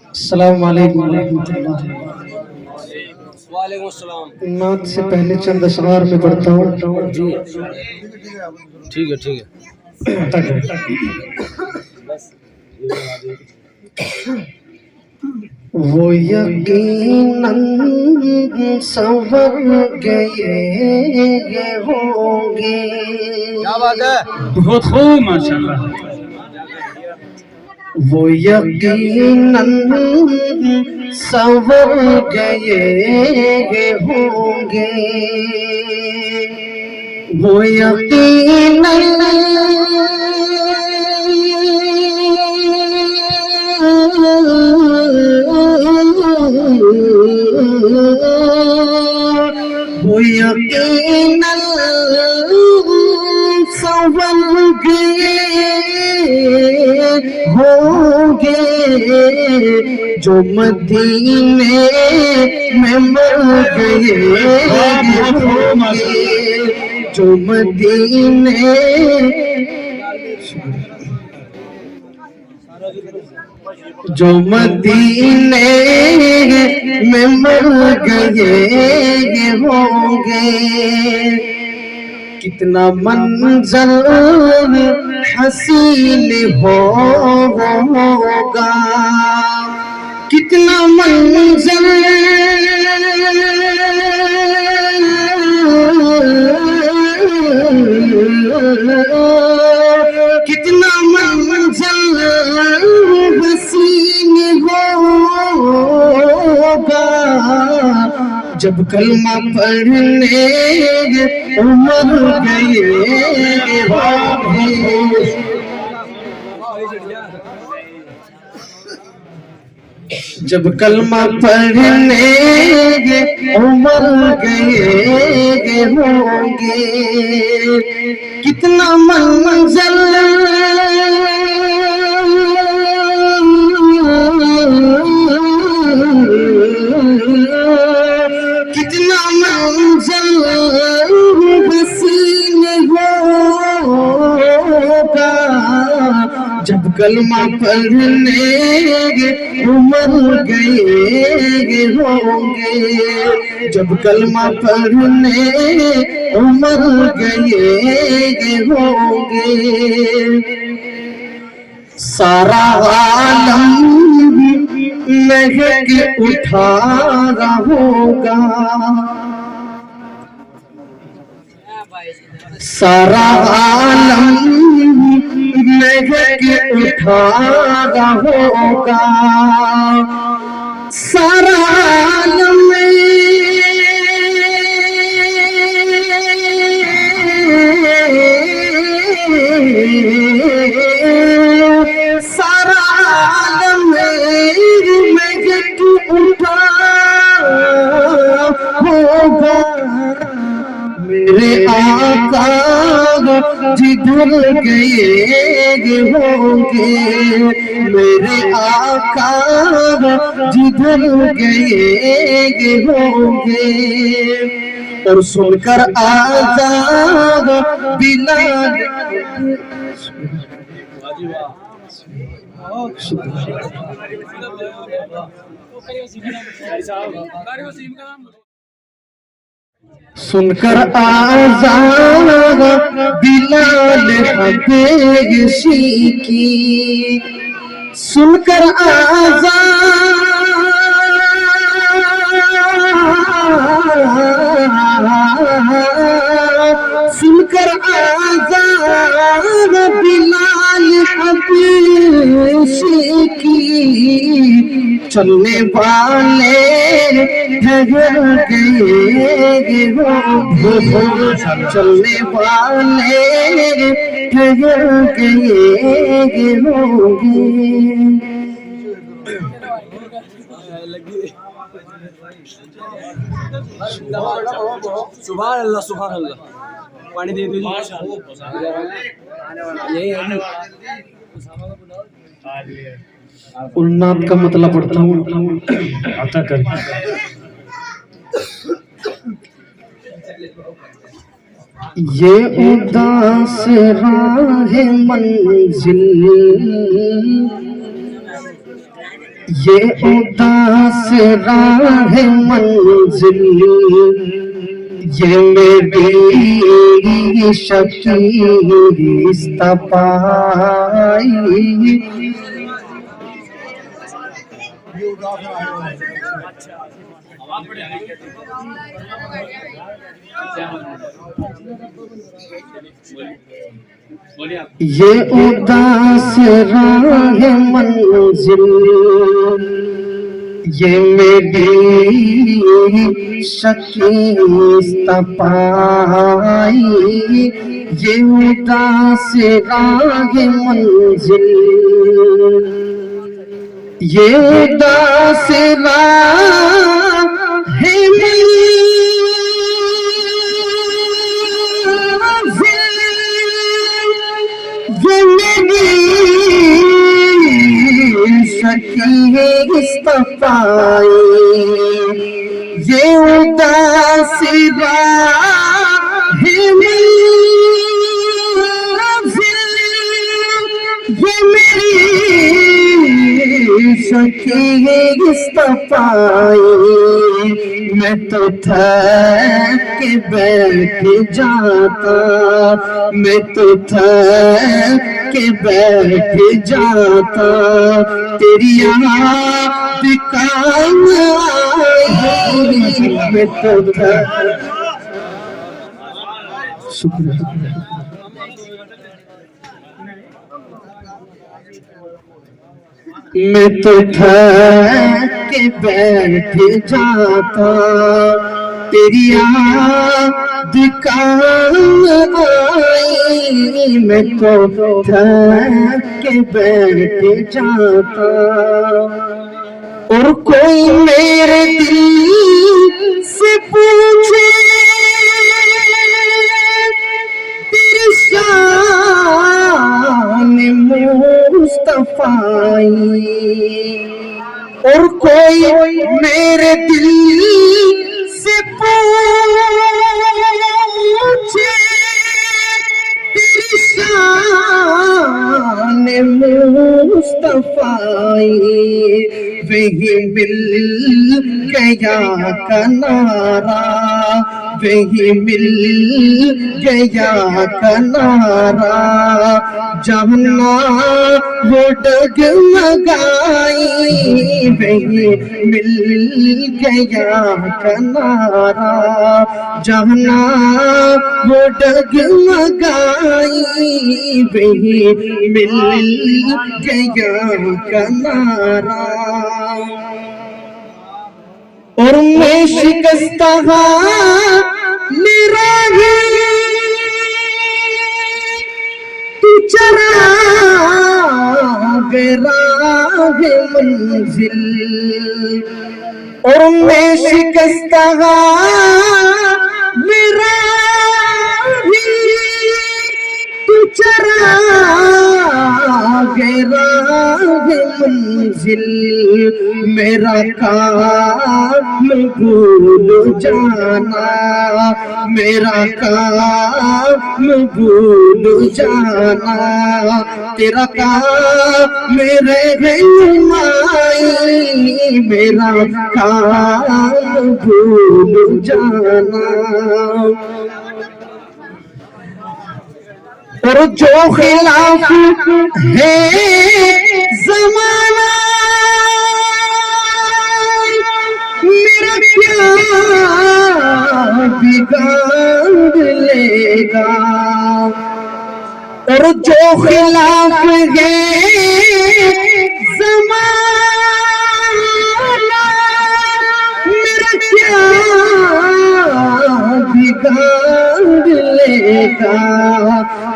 السلام علیکم ورحمۃ اللہ۔ وعلیکم السلام۔ نعت سے پہلے چند اشعار میں پڑھتا ہوں۔ جی ٹھیک ہے ٹھیک ہے۔ وہ یقیناً سنور گئے ہوں گے۔ کیا بات ہے، بہت خوب ماشاءاللہ۔ وہ یقیناً سنور گئے ہوں گے۔ وہ یقیناً وہ یقیناً سنور گئے ہوں گے جو مدینے میں مر گئے ہوں گے، جو مدینے میں مر گئے ہوں گے۔ کتنا منظر حسین ہوگا، کتنا منظر کتنا منظر حسین ہوگا جب کلمہ پڑھنے عمر گئے ہوں گے۔ جب کلمہ پڑھنے عمر گئے ہوں گے، کتنا منظر کتنا منظر حسین ہوگا جب کلمہ پڑھنے عمر گئے ہوں گے، جب کلمہ پڑھنے عمر گئے ہوں گے۔ سارا عالم مہک اٹھا رہا ہوگا، سارا عالم مہک اٹھا رہا ہوگا، سارا عالم سارا عالم مہک اٹھا ہوگا۔ میرے آقا جدھر گئے ہوں گے، میرے آقا جدھر گئے ہوں گے، اور سن کر آزاد بلال سن کر آزاد بلال حبیشی کی، سن کر سن کر آزاد بلال حبیشی کی، چلنے والے ٹھہر گئے ہوں گے، چلنے والے ٹھہر گئے ہوں گے۔ سبحان اللہ سبحان اللہ۔ پانی دے دیجیے۔ نعت کا مطلب پڑھتا ہوں۔ عطا کر یہ اداس راہ منزل یہ اداس راہ منزل یہ میری شکست پائی یہ اداس راہ منزل یہ میری شکست پائی یہ اداس راہ منزل یہ اداس راہ شکست پائی یہ اداس راہ منزل یہ میری شکست پائی میں تو تھک کے بیٹھ جاتا میں تو تھک کے بیٹھ جاتا تیری یاد کام آئی میں تو تھک شکریہ میں تو تھک کے بیٹھ جاتا تیری یاد کام آئی میں تو تھک کے بیٹھ جاتا اور کوئی میرے دل سے پوچھے تیری شان مصطفی اور کوئی میرے دل سے پوچھے تیری شان مصطفی وہی مل گیا کنارا وہی مل گیا کنارا جہاں وہ ڈگمگائی وہی مل گیا کنارا جہاں وہ ڈگمگائی وہی مل گیا کنارا اور میں شکستہ میرا تو چراغ راہ منزل اور میں شکستہ میرا تو چراغ راہ منزل میرا کام بھول جانا میرا کام بھول جانا تیرا کام میرے رہنمائی میرا کام بھول جانا اور جو خلاف ہے زمانہ میرا کیا بگاڑ لے گا اور جو خلاف ہے زمانہ میرا کیا بگاڑ لے گا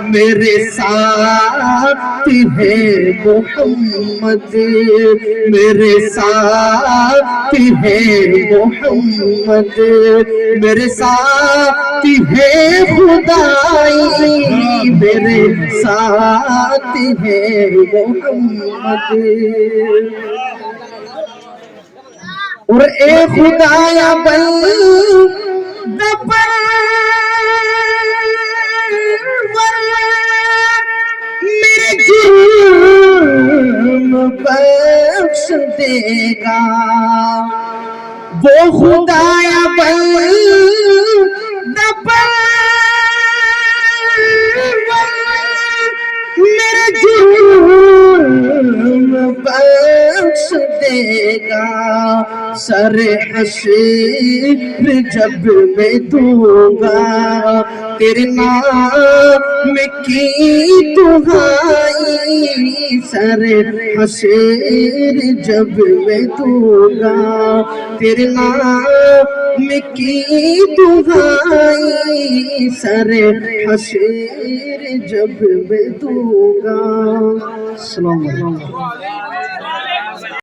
میرے ساتھ ہے محمد میرے ساتھ ہے محمد میرے ساتھ ہے خدائی میرے ساتھ ہے محمد اور اے خدایا بندہ میرے جرم پر بخش دے گا وہ خدایا میرے جرم بخش دے گا سر حشر جب میں دوں گا تیرے نام کی دہائی سر حشر جب میں دوں گا تیرے نام کی دہائی سر حشر جب میں دوں گا. السلام علیکم.